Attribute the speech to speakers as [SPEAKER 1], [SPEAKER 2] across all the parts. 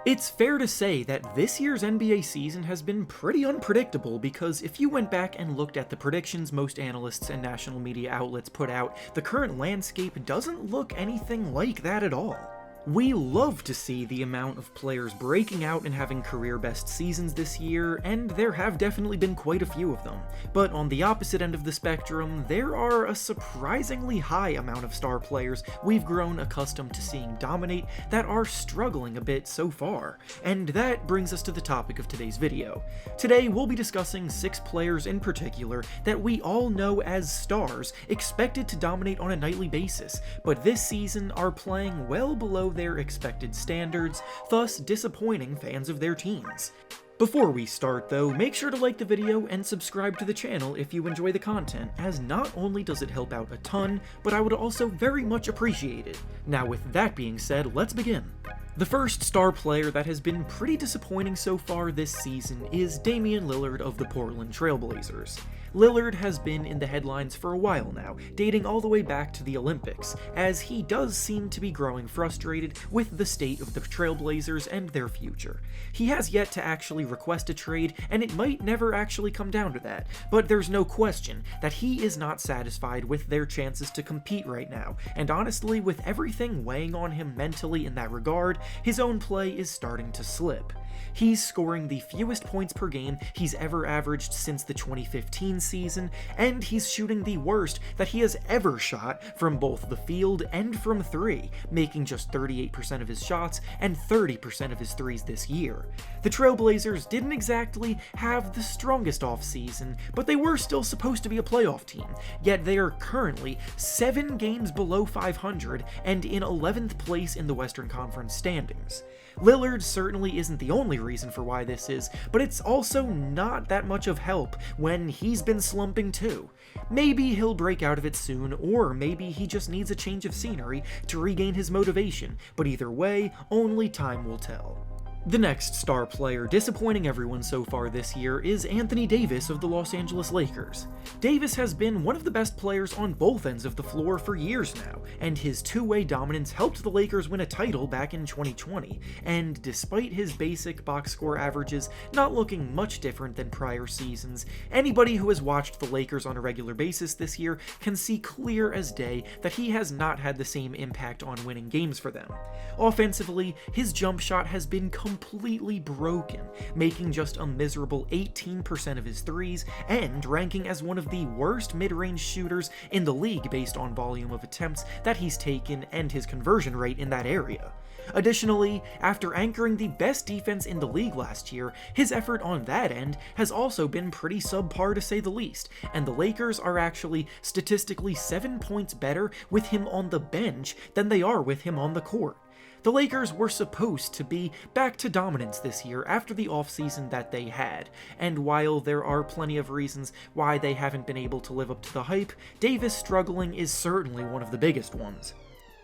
[SPEAKER 1] It's fair to say that this year's NBA season has been pretty unpredictable because if you went back and looked at the predictions most analysts and national media outlets put out, the current landscape doesn't look anything like that at all. We love to see the amount of players breaking out and having career-best seasons this year, and there have definitely been quite a few of them. But on the opposite end of the spectrum, there are a surprisingly high amount of star players we've grown accustomed to seeing dominate that are struggling a bit so far. And that brings us to the topic of today's video. Today, we'll be discussing 6 players in particular that we all know as stars expected to dominate on a nightly basis, but this season are playing well below their expected standards, thus disappointing fans of their teams. Before we start though, make sure to like the video and subscribe to the channel if you enjoy the content, as not only does it help out a ton, but I would also very much appreciate it. Now with that being said, let's begin. The first star player that has been pretty disappointing so far this season is Damian Lillard of the Portland Trail Blazers. Lillard has been in the headlines for a while now, dating all the way back to the Olympics, as he does seem to be growing frustrated with the state of the Trailblazers and their future. He has yet to actually request a trade, and it might never actually come down to that, but there's no question that he is not satisfied with their chances to compete right now, and honestly, with everything weighing on him mentally in that regard, his own play is starting to slip. He's scoring the fewest points per game he's ever averaged since the 2015 season, and he's shooting the worst that he has ever shot from both the field and from 3, making just 38% of his shots and 30% of his threes this year. The Trailblazers didn't exactly have the strongest offseason, but they were still supposed to be a playoff team, yet they are currently 7 games below 500 and in 11th place in the Western Conference standings. Lillard certainly isn't the only reason for why this is, but it's also not that much of help when he's been slumping too. Maybe he'll break out of it soon, or maybe he just needs a change of scenery to regain his motivation, but either way, only time will tell. The next star player disappointing everyone so far this year is Anthony Davis of the Los Angeles Lakers. Davis has been one of the best players on both ends of the floor for years now, and his two-way dominance helped the Lakers win a title back in 2020, and despite his basic box score averages not looking much different than prior seasons, anybody who has watched the Lakers on a regular basis this year can see clear as day that he has not had the same impact on winning games for them. Offensively, his jump shot has been completely broken, making just a miserable 18% of his threes and ranking as one of the worst mid-range shooters in the league based on volume of attempts that he's taken and his conversion rate in that area. Additionally, after anchoring the best defense in the league last year, his effort on that end has also been pretty subpar to say the least, and the Lakers are actually statistically 7 points better with him on the bench than they are with him on the court. The Lakers were supposed to be back to dominance this year after the offseason that they had, and while there are plenty of reasons why they haven't been able to live up to the hype, Davis struggling is certainly one of the biggest ones.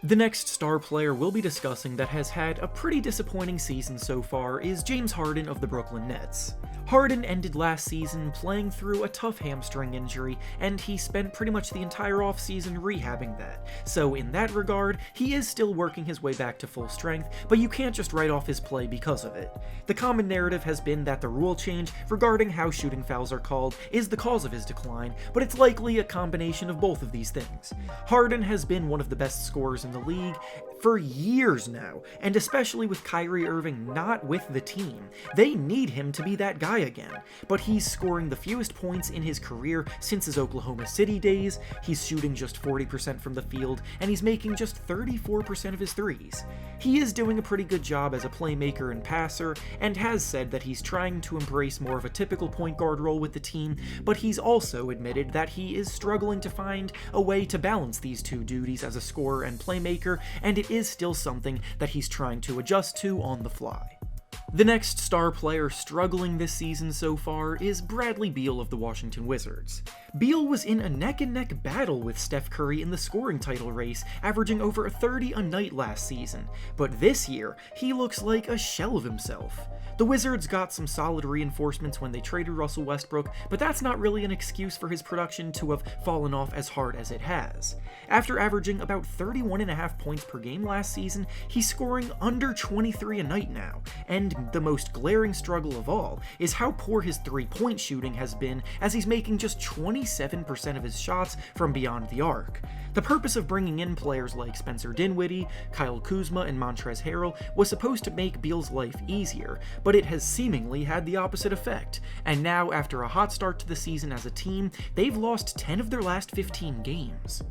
[SPEAKER 1] The next star player we'll be discussing that has had a pretty disappointing season so far is James Harden of the Brooklyn Nets. Harden ended last season playing through a tough hamstring injury, and he spent pretty much the entire offseason rehabbing that, so in that regard, he is still working his way back to full strength, but you can't just write off his play because of it. The common narrative has been that the rule change regarding how shooting fouls are called is the cause of his decline, but it's likely a combination of both of these things. Harden has been one of the best scorers in the league for years now, and especially with Kyrie Irving not with the team, they need him to be that guy again, but he's scoring the fewest points in his career since his Oklahoma City days, he's shooting just 40% from the field, and he's making just 34% of his threes. He is doing a pretty good job as a playmaker and passer, and has said that he's trying to embrace more of a typical point guard role with the team, but he's also admitted that he is struggling to find a way to balance these two duties as a scorer and playmaker, and it is still something that he's trying to adjust to on the fly. The next star player struggling this season so far is Bradley Beal of the Washington Wizards. Beal was in a neck-and-neck battle with Steph Curry in the scoring title race, averaging over 30 a night last season, but this year, he looks like a shell of himself. The Wizards got some solid reinforcements when they traded Russell Westbrook, but that's not really an excuse for his production to have fallen off as hard as it has. After averaging about 31.5 points per game last season, he's scoring under 23 a night now, and the most glaring struggle of all is how poor his three-point shooting has been, as he's making just 27% of his shots from beyond the arc. The purpose of bringing in players like Spencer Dinwiddie, Kyle Kuzma, and Montrezl Harrell was supposed to make Beal's life easier, but it has seemingly had the opposite effect, and now after a hot start to the season as a team, they've lost 10 of their last 15 games.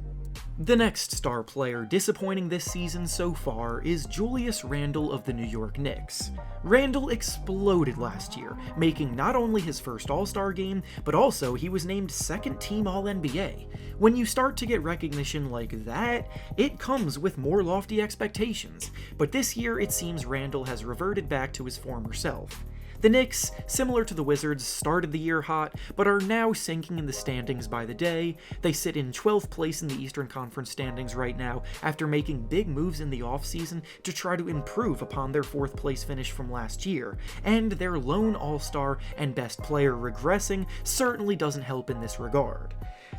[SPEAKER 1] The next star player disappointing this season so far is Julius Randle of the New York Knicks. Randle exploded last year, making not only his first All-Star game, but also he was named second-team All-NBA. When you start to get recognition like that, it comes with more lofty expectations, but this year it seems Randle has reverted back to his former self. The Knicks, similar to the Wizards, started the year hot, but are now sinking in the standings by the day. They sit in 12th place in the Eastern Conference standings right now after making big moves in the offseason to try to improve upon their 4th place finish from last year, and their lone all-star and best player regressing certainly doesn't help in this regard.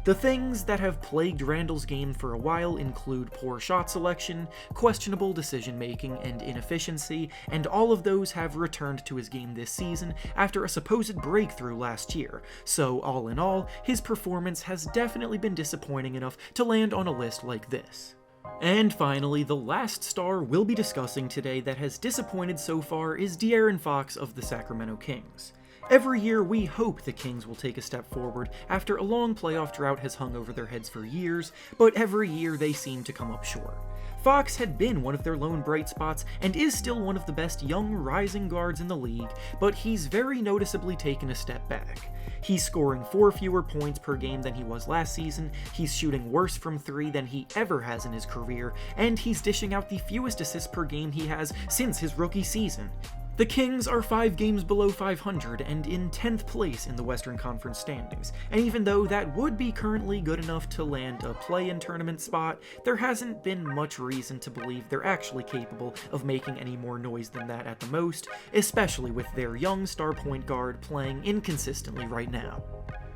[SPEAKER 1] The things that have plagued Randle's game for a while include poor shot selection, questionable decision-making, and inefficiency, and all of those have returned to his game this season after a supposed breakthrough last year, so all in all, his performance has definitely been disappointing enough to land on a list like this. And finally, the last star we'll be discussing today that has disappointed so far is De'Aaron Fox of the Sacramento Kings. Every year, we hope the Kings will take a step forward after a long playoff drought has hung over their heads for years, but every year they seem to come up short. Fox had been one of their lone bright spots and is still one of the best young rising guards in the league, but he's very noticeably taken a step back. He's scoring 4 fewer points per game than he was last season, he's shooting worse from 3 than he ever has in his career, and he's dishing out the fewest assists per game he has since his rookie season. The Kings are 5 games below 500 and in 10th place in the Western Conference standings, and even though that would be currently good enough to land a play-in tournament spot, there hasn't been much reason to believe they're actually capable of making any more noise than that at the most, especially with their young star point guard playing inconsistently right now.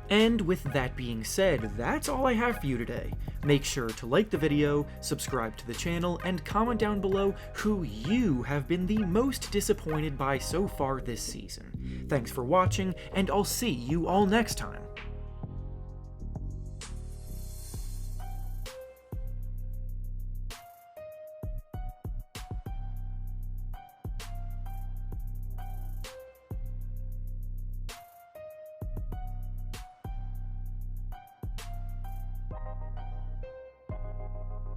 [SPEAKER 1] And with that being said, that's all I have for you today. Make sure to like the video, subscribe to the channel, and comment down below who you have been the most disappointed by so far this season. Thanks for watching, and I'll see you all next time.